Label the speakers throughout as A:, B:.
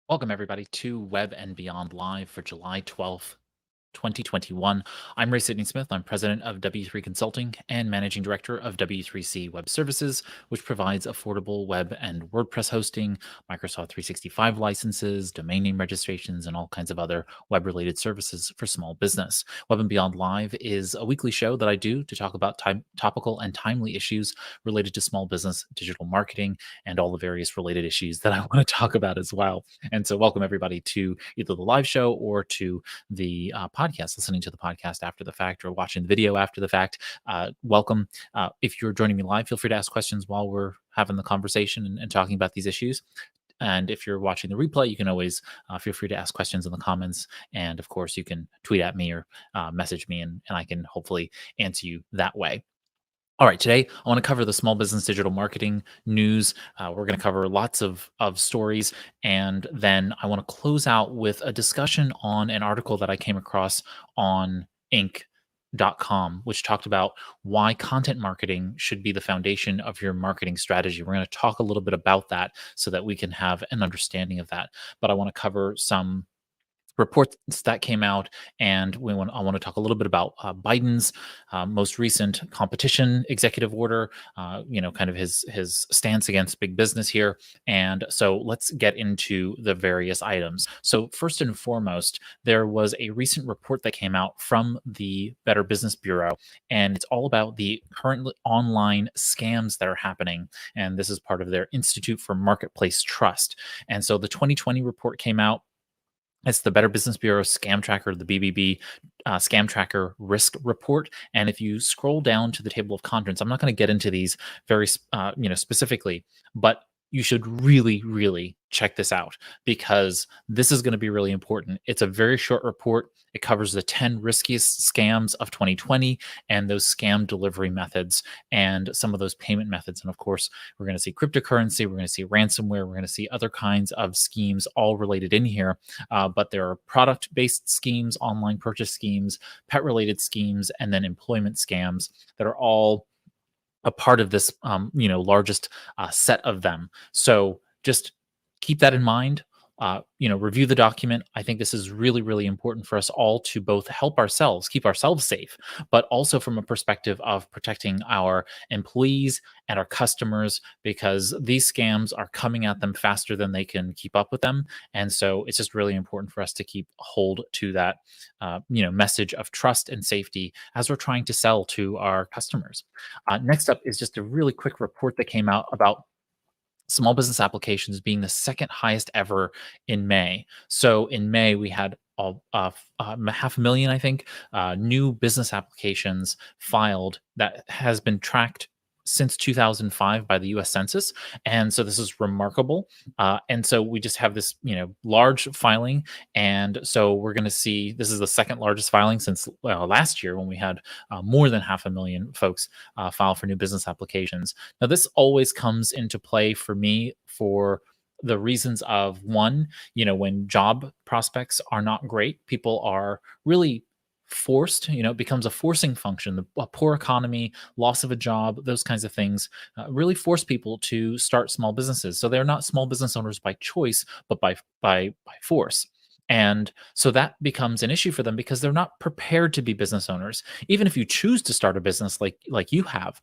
A: Welcome, everybody, to Web and Beyond Live for July 12th, 2021. I'm Ray Sidney Smith. I'm president of W3 Consulting and managing director of W3C Web Services, which provides affordable web and WordPress hosting, Microsoft 365 licenses, domain name registrations, and all kinds of other web related services for small business. Web and Beyond Live is a weekly show that I do to talk about topical and timely issues related to small business, digital marketing, and all the various related issues that I want to talk about as well. And so, welcome everybody to either the live show or to the podcast, listening to the podcast after the fact or watching the video after the fact. Welcome. If you're joining me live, feel free to ask questions while we're having the conversation and talking about these issues. And if you're watching the replay, you can always feel free to ask questions in the comments. And of course, you can tweet at me or message me, and I can hopefully answer you that way. All right, today I want to cover the small business digital marketing news. We're going to cover lots of stories, and then I want to close out with a discussion on an article that I came across on Inc.com, which talked about why content marketing should be the foundation of your marketing strategy. We're going to talk a little bit about that so that we can have an understanding of that. But I want to cover some reports that came out, and I want to talk a little bit about Biden's most recent competition executive order. Kind of his stance against big business here. And so let's get into the various items. So first and foremost, there was a recent report that came out from the Better Business Bureau, and it's all about the current online scams that are happening. And this is part of their Institute for Marketplace Trust. And so the 2020 report came out. It's the Better Business Bureau Scam Tracker, the BBB Scam Tracker Risk Report. And if you scroll down to the table of contents, I'm not going to get into these very specifically, but you should really, really check this out because this is going to be really important. It's a very short report. It covers the 10 riskiest scams of 2020 and those scam delivery methods and some of those payment methods. And of course, we're going to see cryptocurrency, we're going to see ransomware, we're going to see other kinds of schemes all related in here. But there are product-based schemes, online purchase schemes, pet-related schemes, and then employment scams that are all a part of this, largest set of them. So just keep that in mind. Review the document. I think this is really, really important for us all to both help ourselves, keep ourselves safe, but also from a perspective of protecting our employees and our customers, because these scams are coming at them faster than they can keep up with them. And so it's just really important for us to keep hold to that, message of trust and safety as we're trying to sell to our customers. Next up is just a really quick report that came out about small business applications being the second highest ever in May. So in May, we had 500,000, I think, new business applications filed that has been tracked since 2005 by the US Census. And so this is remarkable. And so we just have this, large filing. And so we're going to see this is the second largest filing since last year when we had more than 500,000 folks file for new business applications. Now, this always comes into play for me for the reasons of one, when job prospects are not great, people are really forced, it becomes a forcing function. A poor economy, loss of a job, those kinds of things really force people to start small businesses. So they're not small business owners by choice, but by force. And so that becomes an issue for them because they're not prepared to be business owners. Even if you choose to start a business like you have,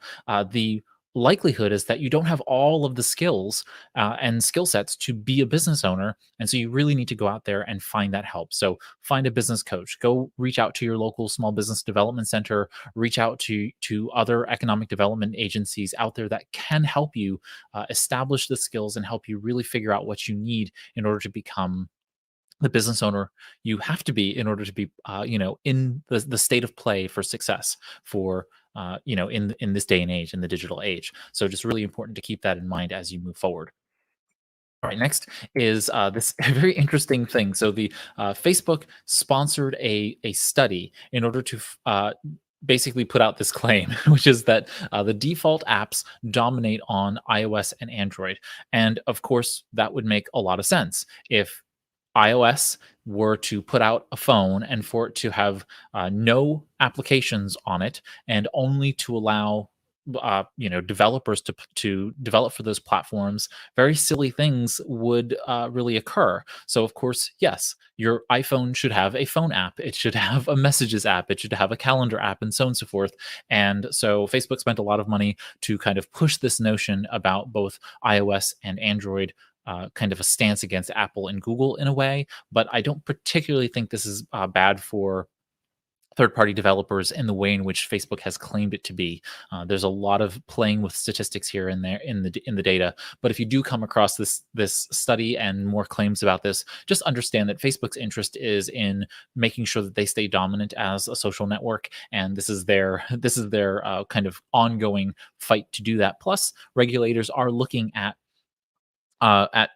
A: the likelihood is that you don't have all of the skills and skill sets to be a business owner. And so you really need to go out there and find that help. So find a business coach, go reach out to your local small business development center, reach out to other economic development agencies out there that can help you establish the skills and help you really figure out what you need in order to become the business owner you have to be in order to be, in the state of play for success for, in this day and age, in the digital age. So just really important to keep that in mind as you move forward. All right, next is this very interesting thing. So the Facebook sponsored a study in order to basically put out this claim, which is that the default apps dominate on iOS and Android. And of course, that would make a lot of sense if iOS were to put out a phone and for it to have no applications on it and only to allow developers to develop for those platforms, very silly things would really occur. So of course, yes, your iPhone should have a phone app, it should have a messages app, it should have a calendar app, and so on and so forth. And so Facebook spent a lot of money to kind of push this notion about both iOS and Android. Kind of a stance against Apple and Google in a way, but I don't particularly think this is bad for third-party developers in the way in which Facebook has claimed it to be. There's a lot of playing with statistics here and there in the data. But if you do come across this study and more claims about this, just understand that Facebook's interest is in making sure that they stay dominant as a social network, and this is their kind of ongoing fight to do that. Plus, regulators are looking at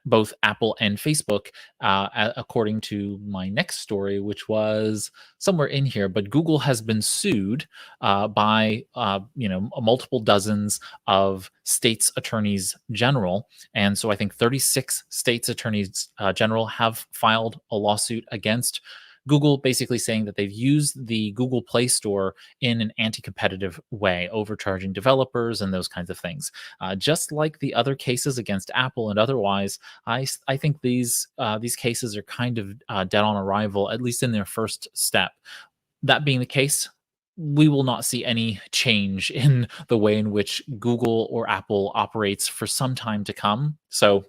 A: both Apple and Facebook, according to my next story, which was somewhere in here. But Google has been sued by multiple dozens of states attorneys general, and so I think 36 states attorneys general have filed a lawsuit against Google, basically saying that they've used the Google Play Store in an anti-competitive way, overcharging developers and those kinds of things. Just like the other cases against Apple and otherwise, I think these cases are kind of dead on arrival, at least in their first step. That being the case, we will not see any change in the way in which Google or Apple operates for some time to come. So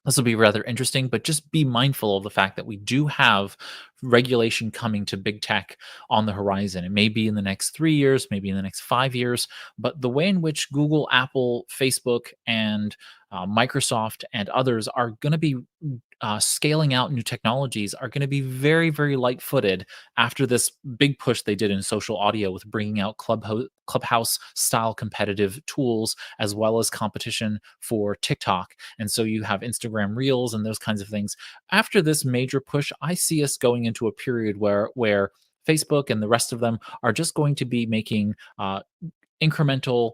A: this will be rather interesting, but just be mindful of the fact that we do have regulation coming to big tech on the horizon. It may be in the next 3 years, maybe in the next 5 years, but the way in which Google, Apple, Facebook, and Microsoft and others are going to be scaling out new technologies are going to be very, very light footed after this big push they did in social audio with bringing out Clubhouse style competitive tools as well as competition for TikTok. And so you have Instagram Reels and those kinds of things. After this major push, I see us going into a period where Facebook and the rest of them are just going to be making incremental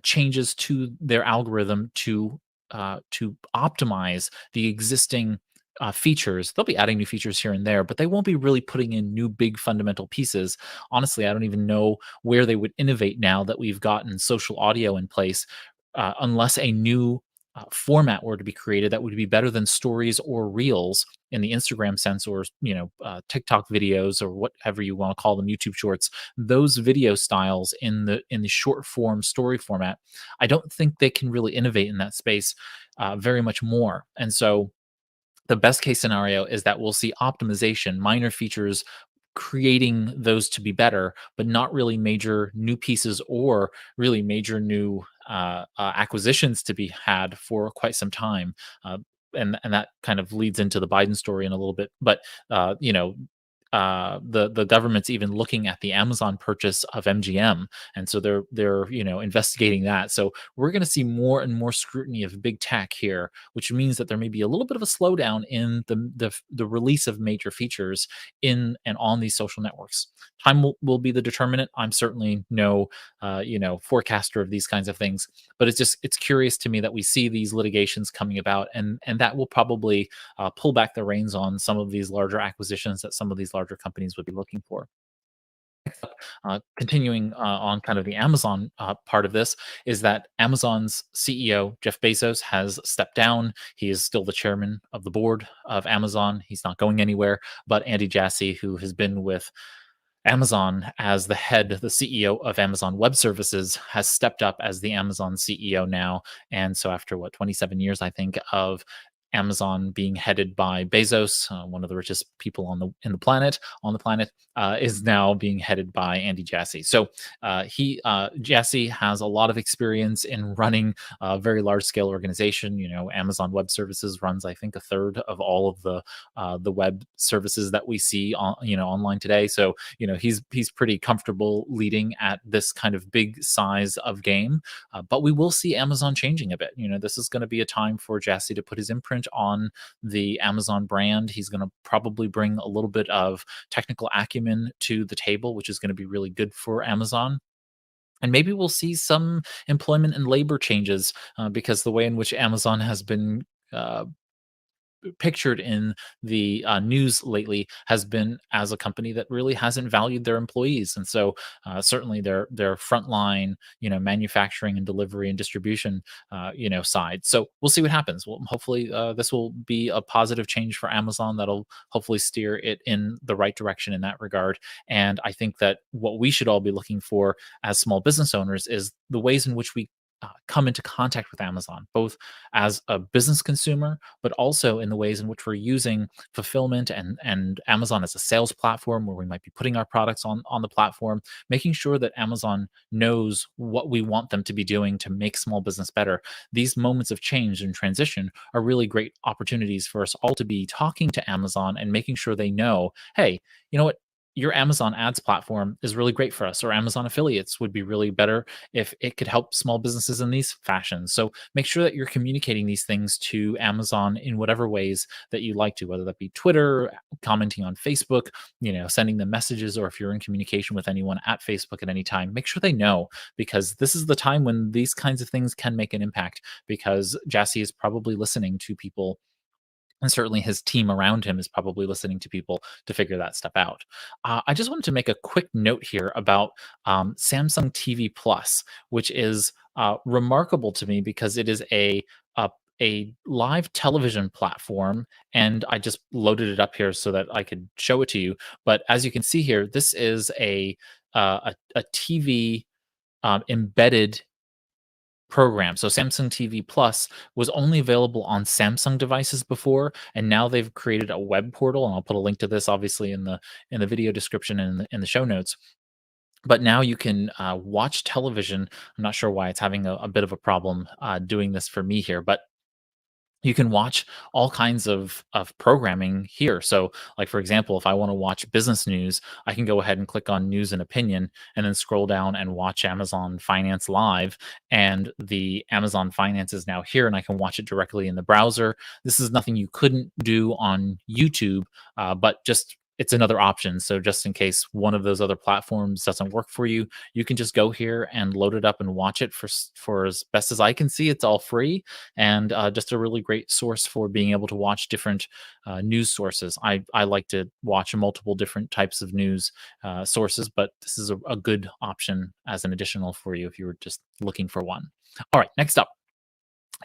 A: changes to their algorithm to optimize the existing features. They'll be adding new features here and there, but they won't be really putting in new big fundamental pieces. Honestly, I don't even know where they would innovate now that we've gotten social audio in place, unless a new format were to be created that would be better than stories or reels in the Instagram sense, or TikTok videos, or whatever you want to call them, YouTube shorts. Those video styles in the short form story format, I don't think they can really innovate in that space very much more. And so the best case scenario is that we'll see optimization, minor features creating those to be better, but not really major new pieces or really major new acquisitions to be had for quite some time. And that kind of leads into the Biden story in a little bit. But the government's even looking at the Amazon purchase of MGM, and so they're investigating that. So we're going to see more and more scrutiny of big tech here, which means that there may be a little bit of a slowdown in the release of major features in and on these social networks. Time will be the determinant. I'm certainly no forecaster of these kinds of things, but it's curious to me that we see these litigations coming about, and that will probably pull back the reins on some of these larger acquisitions that some of these larger companies would be looking for. Continuing on kind of the Amazon part of this is that Amazon's CEO, Jeff Bezos, has stepped down. He is still the chairman of the board of Amazon. He's not going anywhere. But Andy Jassy, who has been with Amazon as the CEO of Amazon Web Services, has stepped up as the Amazon CEO now. And so, after 27 years, I think, of Amazon being headed by Bezos, one of the richest people on the planet, is now being headed by Andy Jassy. So Jassy has a lot of experience in running a very large scale organization. Amazon Web Services runs, I think, a third of all of the web services that we see online today. So he's pretty comfortable leading at this kind of big size of game. But we will see Amazon changing a bit. This is going to be a time for Jassy to put his imprint on the Amazon brand. He's going to probably bring a little bit of technical acumen to the table, which is going to be really good for Amazon. And maybe we'll see some employment and labor changes because the way in which Amazon has been pictured in the news lately has been as a company that really hasn't valued their employees, and so certainly their frontline, manufacturing and delivery and distribution, side. So we'll see what happens. Well, hopefully this will be a positive change for Amazon that'll hopefully steer it in the right direction in that regard. And I think that what we should all be looking for as small business owners is the ways in which we come into contact with Amazon, both as a business consumer, but also in the ways in which we're using fulfillment and Amazon as a sales platform where we might be putting our products on the platform, making sure that Amazon knows what we want them to be doing to make small business better. These moments of change and transition are really great opportunities for us all to be talking to Amazon and making sure they know, hey, you know what? Your Amazon ads platform is really great for us, or Amazon affiliates would be really better if it could help small businesses in these fashions. So make sure that you're communicating these things to Amazon in whatever ways that you like to, whether that be Twitter, commenting on Facebook, sending them messages, or if you're in communication with anyone at Facebook at any time, make sure they know, because this is the time when these kinds of things can make an impact, because Jassy is probably listening to people, and certainly his team around him is probably listening to people to figure that stuff out. I just wanted to make a quick note here about Samsung TV Plus, which is remarkable to me because it is a live television platform, and I just loaded it up here so that I could show it to you. But as you can see here, this is a TV embedded program. So Samsung TV Plus was only available on Samsung devices before, and now they've created a web portal, and I'll put a link to this obviously in the video description and in the show notes. But now you can watch television. I'm not sure why it's having a bit of a problem doing this for me here, but you can watch all kinds of programming here. So, like for example, if I want to watch business news, I can go ahead and click on news and opinion and then scroll down and watch Amazon Finance live. And the Amazon Finance is now here, and I can watch it directly in the browser. This is nothing you couldn't do on YouTube, but just it's another option. So just in case one of those other platforms doesn't work for you, you can just go here and load it up and watch it for as best as I can see. It's all free, and just a really great source for being able to watch different news sources. I like to watch multiple different types of news sources, but this is a good option as an additional for you if you were just looking for one. All right, next up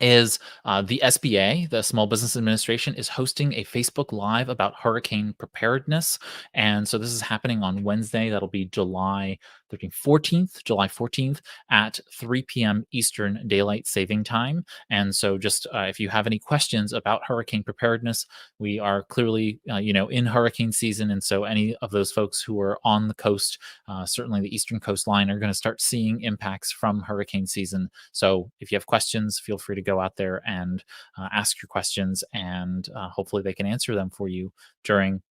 A: is the SBA, the Small Business Administration, is hosting a Facebook Live about hurricane preparedness. And so this is happening on Wednesday. That'll be July 14th at 3 p.m. Eastern Daylight Saving Time. And so just if you have any questions about hurricane preparedness, we are clearly, in hurricane season. And so any of those folks who are on the coast, certainly the eastern coastline, are going to start seeing impacts from hurricane season. So if you have questions, feel free to go out there and ask your questions, and hopefully they can answer them for you during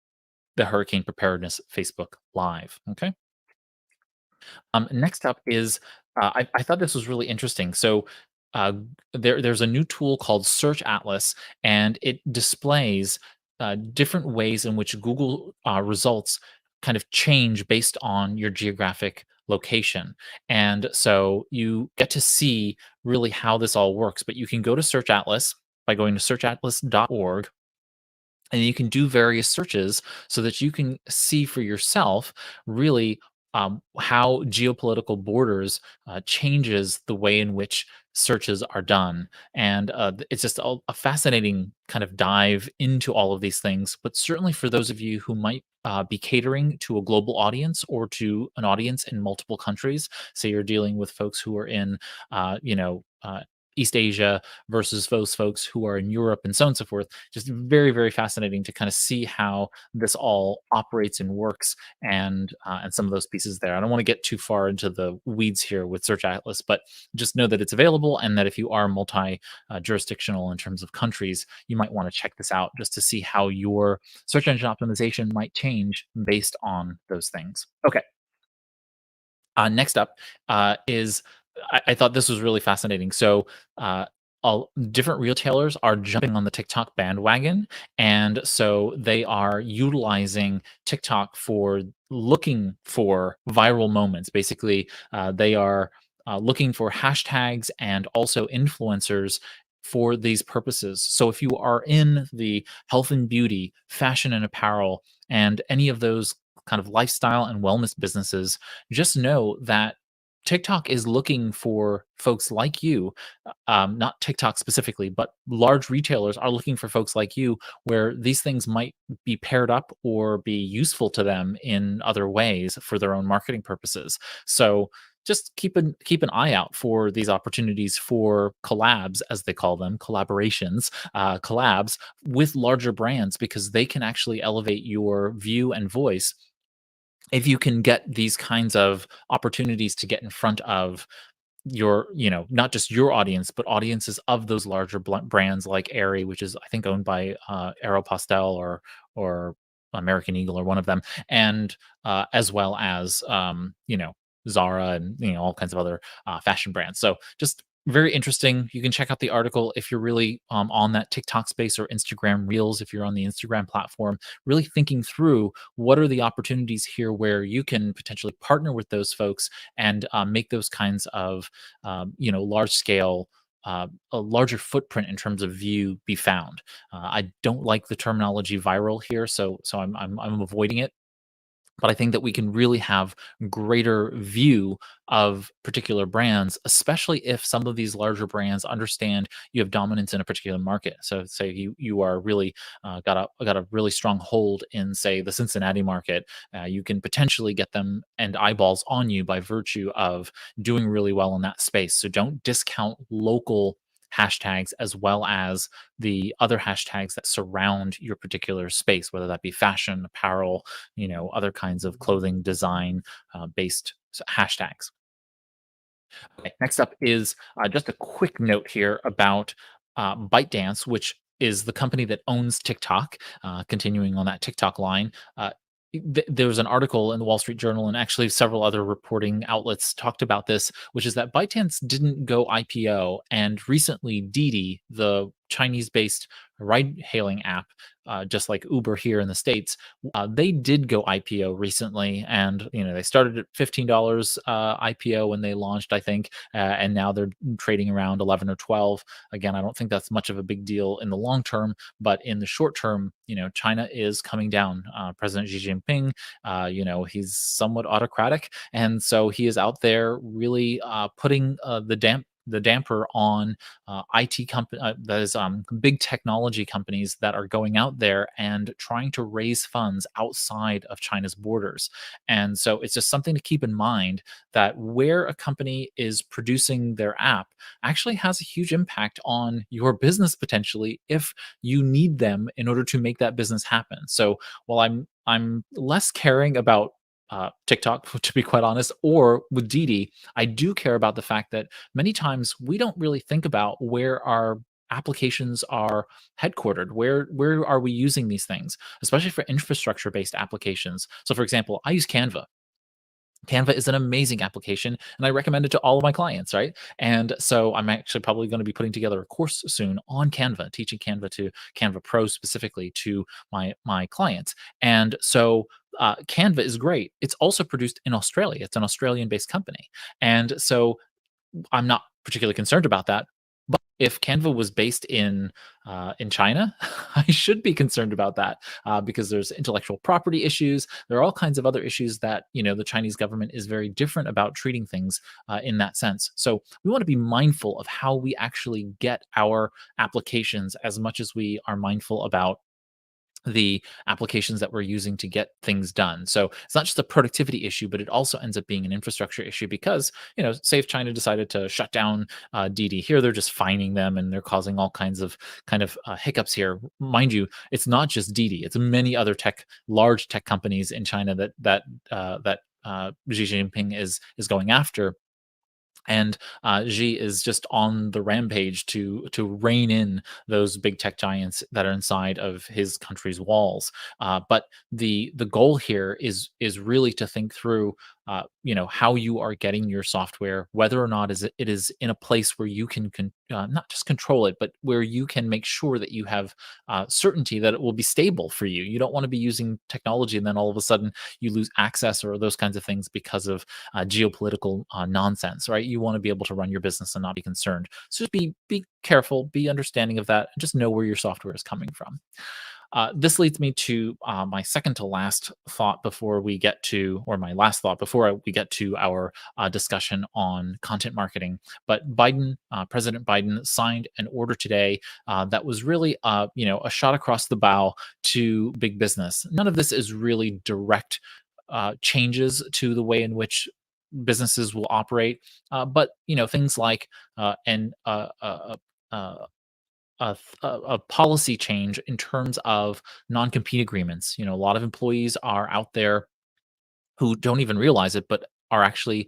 A: the Hurricane Preparedness Facebook Live. Okay. Next up is I thought this was really interesting. So uh, there's a new tool called Search Atlas, and it displays different ways in which Google results kind of change based on your geographic location. And so you get to see really how this all works. But you can go to Search Atlas by going to searchatlas.org, and you can do various searches so that you can see for yourself really how geopolitical borders changes the way in which searches are done. And it's just a fascinating kind of dive into all of these things. But certainly for those of you who might be catering to a global audience or to an audience in multiple countries, say you're dealing with folks who are in East Asia versus those folks who are in Europe, and so on and so forth. Just very, very fascinating to kind of see how this all operates and works, and some of those pieces there. I don't want to get too far into the weeds here with Search Atlas, but just know that it's available, and that if you are multi jurisdictional in terms of countries, you might want to check this out just to see how your search engine optimization might change based on those things. Okay. Next up is I thought this was really fascinating. So, all different retailers are jumping on the TikTok bandwagon, and so they are utilizing TikTok for looking for viral moments. Basically, they are looking for hashtags and also influencers for these purposes. So if you are in the health and beauty, fashion and apparel, and any of those kind of lifestyle and wellness businesses, just know that TikTok is looking for folks like you, not TikTok specifically, but large retailers are looking for folks like you where these things might be paired up or be useful to them in other ways for their own marketing purposes. So just keep an eye out for these opportunities for collabs, as they call them, collaborations, collabs with larger brands because they can actually elevate your view and voice if you can get these kinds of opportunities to get in front of not just your audience, but audiences of those larger brands like Aerie, which is I think owned by Aeropostale or American Eagle or one of them, and as well as Zara and all kinds of other fashion brands. So just very interesting. You can check out the article if you're really on that TikTok space or Instagram Reels. If you're on the Instagram platform, really thinking through what are the opportunities here where you can potentially partner with those folks and make those kinds of large scale, a larger footprint in terms of view be found. I don't like the terminology viral here, so I'm avoiding it, but I think that we can really have greater view of particular brands, especially if some of these larger brands understand you have dominance in a particular market. So, say you are really got a really strong hold in, say, the Cincinnati market. You can potentially get them and eyeballs on you by virtue of doing really well in that space. So, don't discount local hashtags as well as the other hashtags that surround your particular space, whether that be fashion, apparel, other kinds of clothing design based hashtags. Okay, next up is just a quick note here about ByteDance, which is the company that owns TikTok. Continuing on that TikTok line, there was an article in the Wall Street Journal, and actually several other reporting outlets talked about this, which is that ByteDance didn't go IPO, and recently Didi, the Chinese-based ride-hailing app, just like Uber here in the States, they did go IPO recently, and they started at $15 IPO when they launched, I think, and now they're trading around 11 or 12. Again, I don't think that's much of a big deal in the long term, but in the short term, China is coming down. President Xi Jinping, he's somewhat autocratic, and so he is out there really putting the damper on IT company, that is big technology companies that are going out there and trying to raise funds outside of China's borders. And so it's just something to keep in mind that where a company is producing their app actually has a huge impact on your business potentially if you need them in order to make that business happen. So while I'm less caring about TikTok, to be quite honest, or with Didi, I do care about the fact that many times we don't really think about where our applications are headquartered. Where are we using these things, especially for infrastructure based applications? So, for example, I use Canva. Canva is an amazing application, and I recommend it to all of my clients, right? And so I'm actually probably going to be putting together a course soon on Canva, teaching Canva Pro specifically to my clients. And so Canva is great. It's also produced in Australia. It's an Australian-based company, and so I'm not particularly concerned about that. But if Canva was based in China, I should be concerned about that because there's intellectual property issues. There are all kinds of other issues that the Chinese government is very different about treating things in that sense. So we want to be mindful of how we actually get our applications as much as we are mindful about the applications that we're using to get things done. So it's not just a productivity issue, but it also ends up being an infrastructure issue because, say if China decided to shut down Didi here, they're just fining them and they're causing all kinds of hiccups here. Mind you, it's not just Didi; it's many other large tech companies in China that Xi Jinping is going after, and Xi is just on the rampage to rein in those big tech giants that are inside of his country's walls. But the goal here is really to think through how you are getting your software, whether or not it is in a place where you can not just control it, but where you can make sure that you have certainty that it will be stable for you. You don't want to be using technology and then all of a sudden you lose access or those kinds of things because of geopolitical nonsense, right? You want to be able to run your business and not be concerned. So just be careful, be understanding of that, and just know where your software is coming from. This leads me to my second to last thought before we get to, or my last thought before we get to our discussion on content marketing. But President Biden signed an order today that was really, a shot across the bow to big business. None of this is really direct changes to the way in which businesses will operate, but things like an a policy change in terms of non-compete agreements. A lot of employees are out there who don't even realize it, but are actually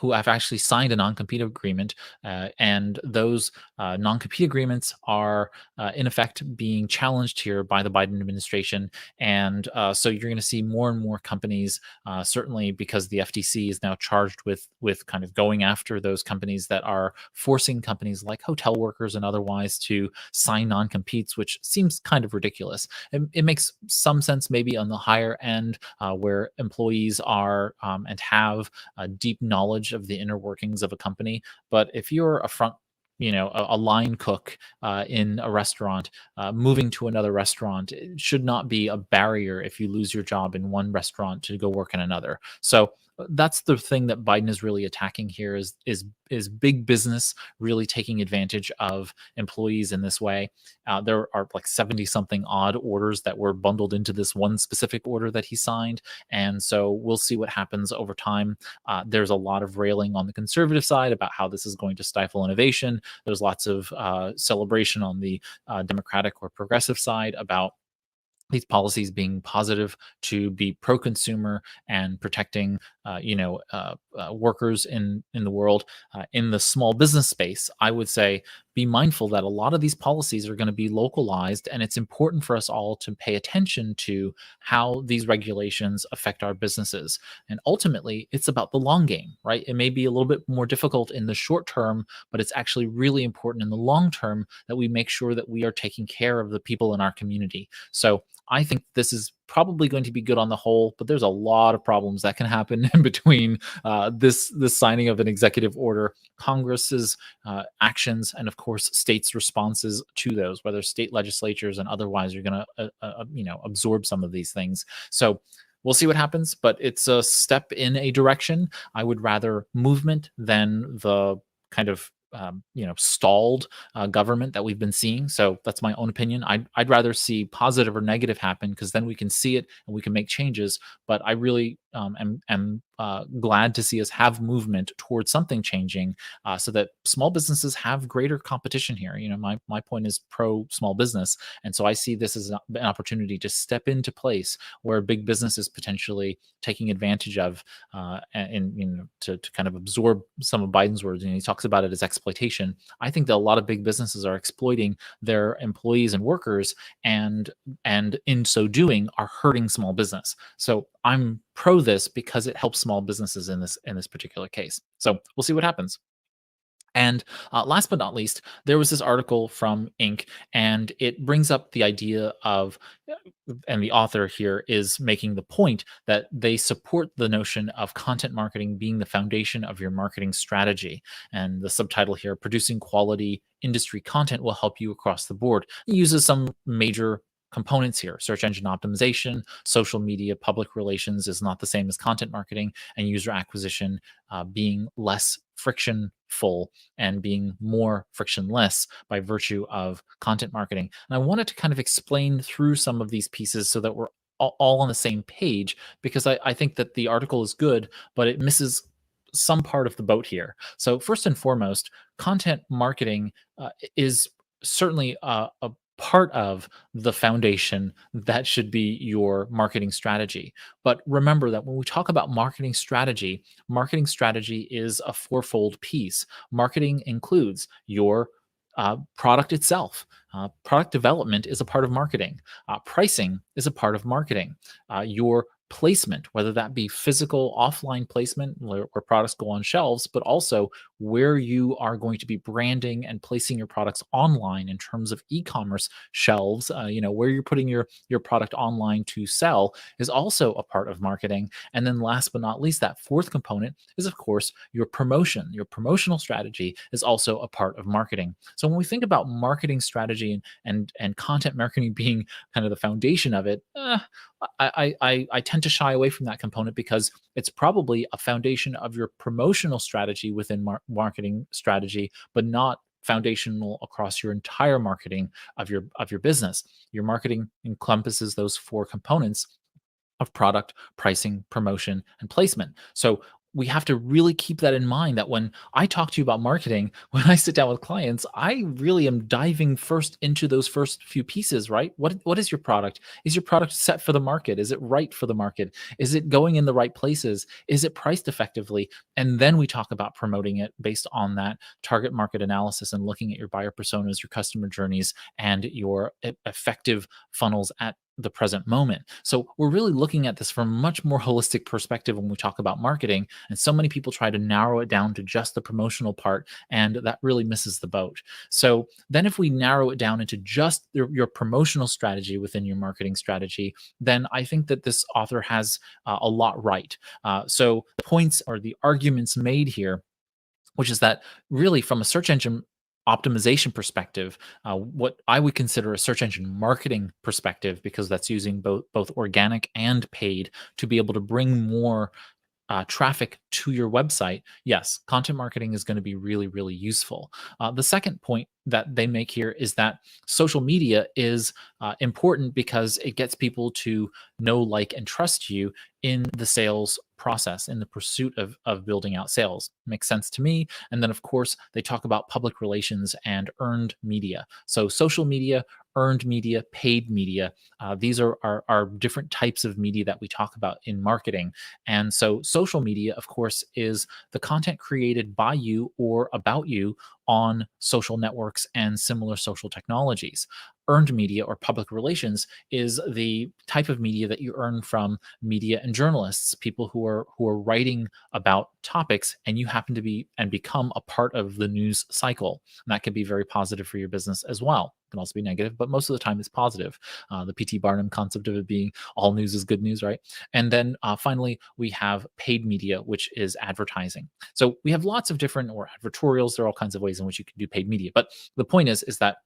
A: who have actually signed a non-compete agreement, and those non-compete agreements are in effect being challenged here by the Biden administration, and so you're going to see more and more companies, certainly because the FTC is now charged with kind of going after those companies that are forcing companies like hotel workers and otherwise to sign non-competes, which seems kind of ridiculous. It makes some sense maybe on the higher end where employees are and have a deep knowledge of the inner workings of a company. But if you're a front a line cook in a restaurant, moving to another restaurant, it should not be a barrier if you lose your job in one restaurant to go work in another. So that's the thing that Biden is really attacking here is big business really taking advantage of employees in this way. There are like 70 something odd orders that were bundled into this one specific order that he signed. And so we'll see what happens over time. There's a lot of railing on the conservative side about how this is going to stifle innovation. There's lots of celebration on the Democratic or progressive side about these policies being positive to be pro-consumer and protecting, workers in the world. In the small business space, I would say be mindful that a lot of these policies are going to be localized, and it's important for us all to pay attention to how these regulations affect our businesses. And ultimately, it's about the long game, right? It may be a little bit more difficult in the short term, but it's actually really important in the long term that we make sure that we are taking care of the people in our community. So I think this is probably going to be good on the whole, but there's a lot of problems that can happen in between this signing of an executive order, Congress's actions, and of course states' responses to those, whether state legislatures and otherwise are going to absorb some of these things. So we'll see what happens, but it's a step in a direction. I would rather movement than the kind of stalled government that we've been seeing. So that's my own opinion. I'd rather see positive or negative happen because then we can see it and we can make changes. But I really am glad to see us have movement towards something changing, so that small businesses have greater competition here. My point is pro small business, and so I see this as an opportunity to step into place where big business is potentially taking advantage of, and to kind of absorb some of Biden's words. He talks about it as exploitation. I think that a lot of big businesses are exploiting their employees and workers, and in so doing are hurting small business. So I'm pro this because it helps small businesses in this particular case. So we'll see what happens. And last but not least, there was this article from Inc., and it brings up the idea of, and the author here is making the point that they support the notion of content marketing being the foundation of your marketing strategy. And the subtitle here, producing quality industry content will help you across the board. It uses some major components here: search engine optimization, social media, public relations is not the same as content marketing, and user acquisition being less frictionful and being more frictionless by virtue of content marketing. And I wanted to kind of explain through some of these pieces so that we're all on the same page, because I think that the article is good, but it misses some part of the boat here. So first and foremost, content marketing is certainly a part of the foundation that should be your marketing strategy. But remember that when we talk about marketing strategy is a fourfold piece. Marketing includes your product itself. Product development is a part of marketing. Pricing is a part of marketing. Your placement, whether that be physical offline placement where products go on shelves, but also where you are going to be branding and placing your products online in terms of e-commerce shelves. Where you're putting your product online to sell is also a part of marketing. And then last but not least, that fourth component is of course your promotion. Your promotional strategy is also a part of marketing. So when we think about marketing strategy and content marketing being kind of the foundation of it, I tend to shy away from that component because it's probably a foundation of your promotional strategy within marketing strategy, but not foundational across your entire marketing of your business. Your marketing encompasses those four components of product, pricing, promotion, and placement. So we have to really keep that in mind that when I talk to you about marketing, when I sit down with clients, I really am diving first into those first few pieces, right? What is your product? Is your product set for the market? Is it right for the market? Is it going in the right places? Is it priced effectively? And then we talk about promoting it based on that target market analysis and looking at your buyer personas, your customer journeys, and your effective funnels at the present moment. So we're really looking at this from a much more holistic perspective when we talk about marketing. And so many people try to narrow it down to just the promotional part, and that really misses the boat. So then, if we narrow it down into just your promotional strategy within your marketing strategy, then I think that this author has a lot right. So the points or the arguments made here, which is that really from a search engine optimization perspective, what I would consider a search engine marketing perspective, because that's using both organic and paid to be able to bring more traffic to your website, yes, content marketing is going to be really, really useful. The second point that they make here is that social media is important because it gets people to know, like, and trust you in the sales process, in the pursuit of building out sales. Makes sense to me. And then, of course, they talk about public relations and earned media. So, social media, earned media, paid media. These are different types of media that we talk about in marketing. And so, social media, of course, is the content created by you or about you on social networks and similar social technologies. Earned media or public relations is the type of media that you earn from media and journalists, people who are writing about topics, and you happen to be and become a part of the news cycle. And that can be very positive for your business as well. It can also be negative, but most of the time it's positive. The P.T. Barnum concept of it being all news is good news, right? And then finally, we have paid media, which is advertising. So we have lots of different, or advertorials. There are all kinds of ways in which you can do paid media. But the point is that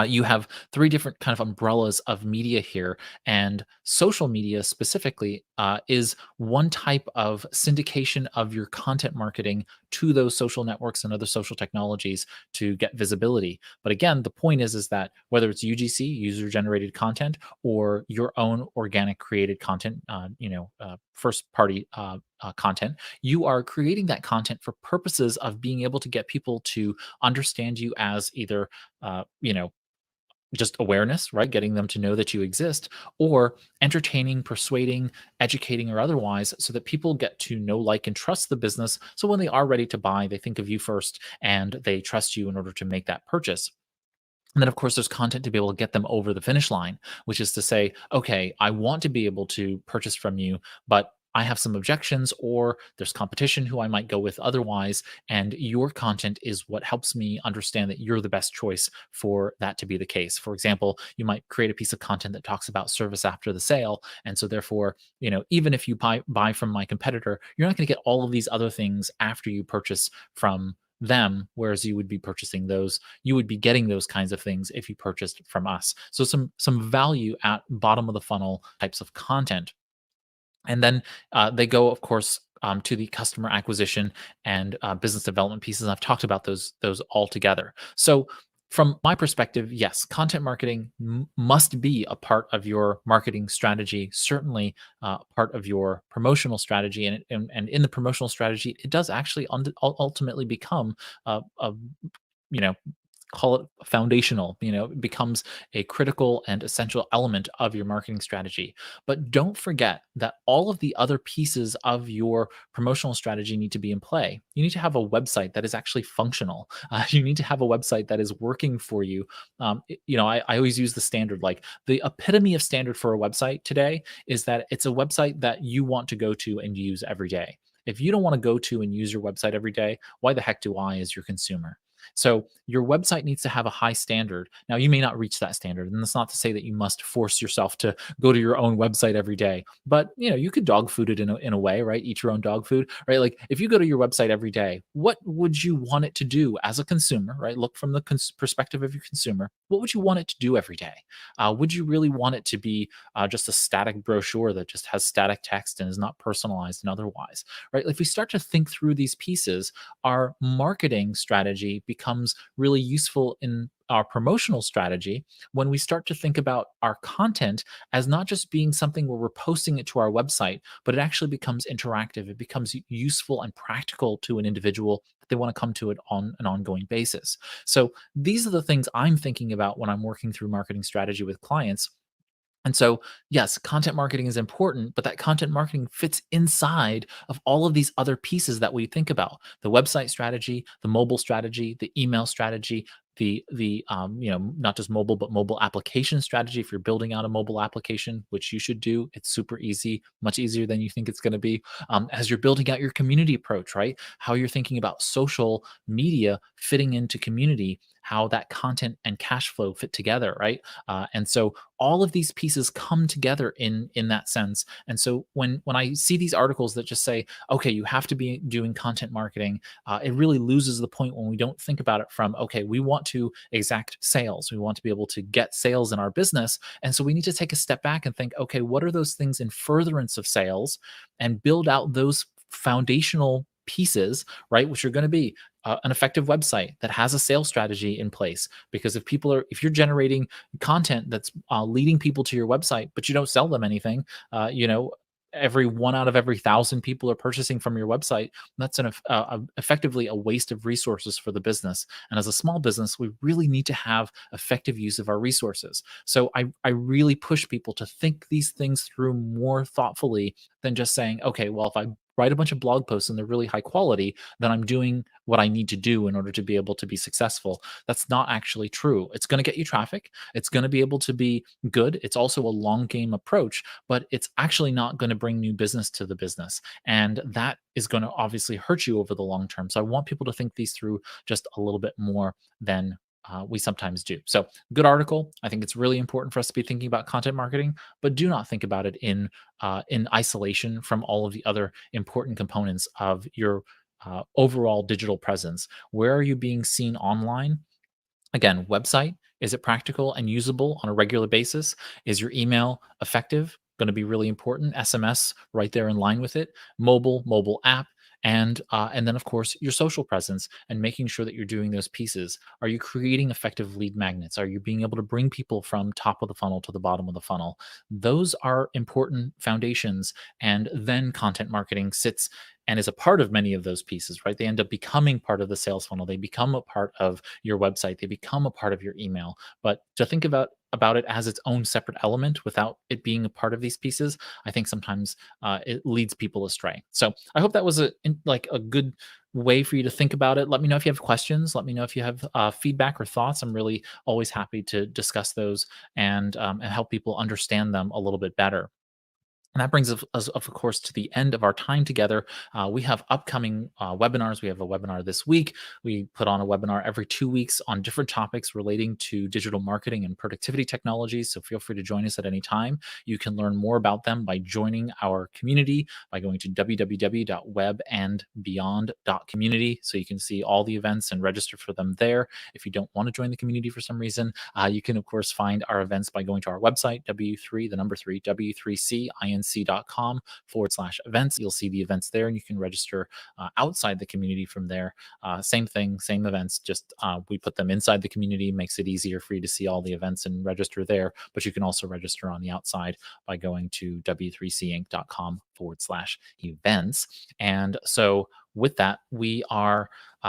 A: you have three different kind of umbrellas of media here, and social media specifically is one type of syndication of your content marketing to those social networks and other social technologies to get visibility. But again, the point is that whether it's UGC, user generated content, or your own organic created content, first party content, you are creating that content for purposes of being able to get people to understand you as either uh, you know just awareness, right? Getting them to know that you exist, or entertaining, persuading, educating, or otherwise, so that people get to know, like, and trust the business. So when they are ready to buy, they think of you first and they trust you in order to make that purchase. And then, of course, there's content to be able to get them over the finish line, which is to say, okay, I want to be able to purchase from you, but I have some objections, or there's competition who I might go with otherwise. And your content is what helps me understand that you're the best choice for that to be the case. For example, you might create a piece of content that talks about service after the sale. And so, therefore, even if you buy from my competitor, you're not going to get all of these other things after you purchase from them, whereas you would be getting those kinds of things if you purchased from us. So some value at bottom of the funnel types of content. And then they go, of course, to the customer acquisition and business development pieces. I've talked about those all together. So from my perspective, yes, content marketing must be a part of your marketing strategy, certainly part of your promotional strategy. And in the promotional strategy, it does actually ultimately become a you know call it foundational, it becomes a critical and essential element of your marketing strategy. But don't forget that all of the other pieces of your promotional strategy need to be in play. You need to have a website that is actually functional. You need to have a website that is working for you. I always use the standard, like the epitome of standard for a website today is that it's a website that you want to go to and use every day. If you don't want to go to and use your website every day, why the heck do I as your consumer? So your website needs to have a high standard. Now you may not reach that standard, and that's not to say that you must force yourself to go to your own website every day. But you could dog food it in a way, right? Eat your own dog food, right? Like if you go to your website every day, what would you want it to do as a consumer, right? Look from the perspective of your consumer. What would you want it to do every day? Would you really want it to be just a static brochure that just has static text and is not personalized and otherwise, right? If we start to think through these pieces, our marketing strategy becomes really useful in our promotional strategy when we start to think about our content as not just being something where we're posting it to our website, but it actually becomes interactive. It becomes useful and practical to an individual that they want to come to it on an ongoing basis. So these are the things I'm thinking about when I'm working through marketing strategy with clients. And so, yes, content marketing is important, but that content marketing fits inside of all of these other pieces that we think about: the website strategy, the mobile strategy, the email strategy, the not just mobile but mobile application strategy. If you're building out a mobile application, which you should do, it's super easy, much easier than you think it's going to be. As you're building out your community approach, right? How you're thinking about social media fitting into community, how that content and cash flow fit together, right? And so all of these pieces come together in that sense. And so when I see these articles that just say, okay, you have to be doing content marketing, it really loses the point when we don't think about it from, okay, we want to exact sales, we want to be able to get sales in our business, and so we need to take a step back and think, okay, what are those things in furtherance of sales, and build out those foundational pieces, right? Which are going to be an effective website that has a sales strategy in place. Because if you're generating content that's leading people to your website, but you don't sell them anything, every one out of every 1,000 people are purchasing from your website. That's effectively a waste of resources for the business. And as a small business, we really need to have effective use of our resources. So I really push people to think these things through more thoughtfully than just saying, okay, well, if I write a bunch of blog posts and they're really high quality, then I'm doing what I need to do in order to be able to be successful. That's not actually true. It's going to get you traffic. It's going to be able to be good. It's also a long game approach, but it's actually not going to bring new business to the business. And that is going to obviously hurt you over the long term. So I want people to think these through just a little bit more than we sometimes do. So, good article. I think it's really important for us to be thinking about content marketing, but do not think about it in isolation from all of the other important components of your overall digital presence. Where are you being seen online? Again, website, is it practical and usable on a regular basis? Is your email effective? Going to be really important. SMS right there in line with it. Mobile app, and then of course your social presence and making sure that you're doing those pieces. Are you creating effective lead magnets? Are you being able to bring people from top of the funnel to the bottom of the funnel? Those are important foundations, and then content marketing sits and is a part of many of those pieces, right? They end up becoming part of the sales funnel. They become a part of your website. They become a part of your email. But to think about it as its own separate element without it being a part of these pieces, I think sometimes it leads people astray. So I hope that was like a good way for you to think about it. Let me know if you have questions. Let me know if you have feedback or thoughts. I'm really always happy to discuss those and help people understand them a little bit better. And that brings us, of course, to the end of our time together. We have upcoming webinars. We have a webinar this week. We put on a webinar every 2 weeks on different topics relating to digital marketing and productivity technologies. So feel free to join us at any time. You can learn more about them by joining our community by going to www.webandbeyond.community. So you can see all the events and register for them there. If you don't want to join the community for some reason, you can, of course, find our events by going to our website, W3, the number 3, W3CINC.com/events. You'll see the events there, and you can register outside the community from there. Same thing, same events, just we put them inside the community, makes it easier for you to see all the events and register there. But you can also register on the outside by going to W3CINC.com/events. And so with that, we are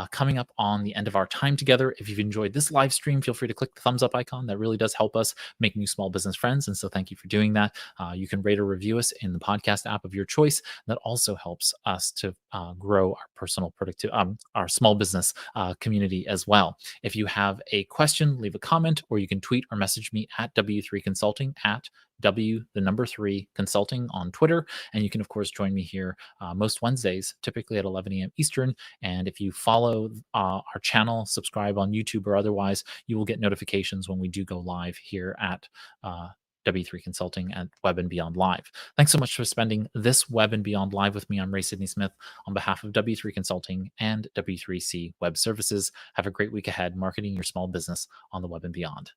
A: coming up on the end of our time together. If you've enjoyed this live stream, feel free to click the thumbs up icon. That really does help us make new small business friends. And so thank you for doing that. You can rate or review us in the podcast app of your choice. That also helps us to grow our personal productivity, our small business community as well. If you have a question, leave a comment, or you can tweet or message me at W3 Consulting at W3 Consulting on Twitter. And you can, of course, join me here most Wednesdays, typically at 11 a.m. Eastern. And if you follow our channel, subscribe on YouTube or otherwise, you will get notifications when we do go live here at W3 Consulting at Web and Beyond Live. Thanks so much for spending this Web and Beyond Live with me. I'm Ray Sidney Smith on behalf of W3 Consulting and W3C Web Services. Have a great week ahead marketing your small business on the Web and Beyond.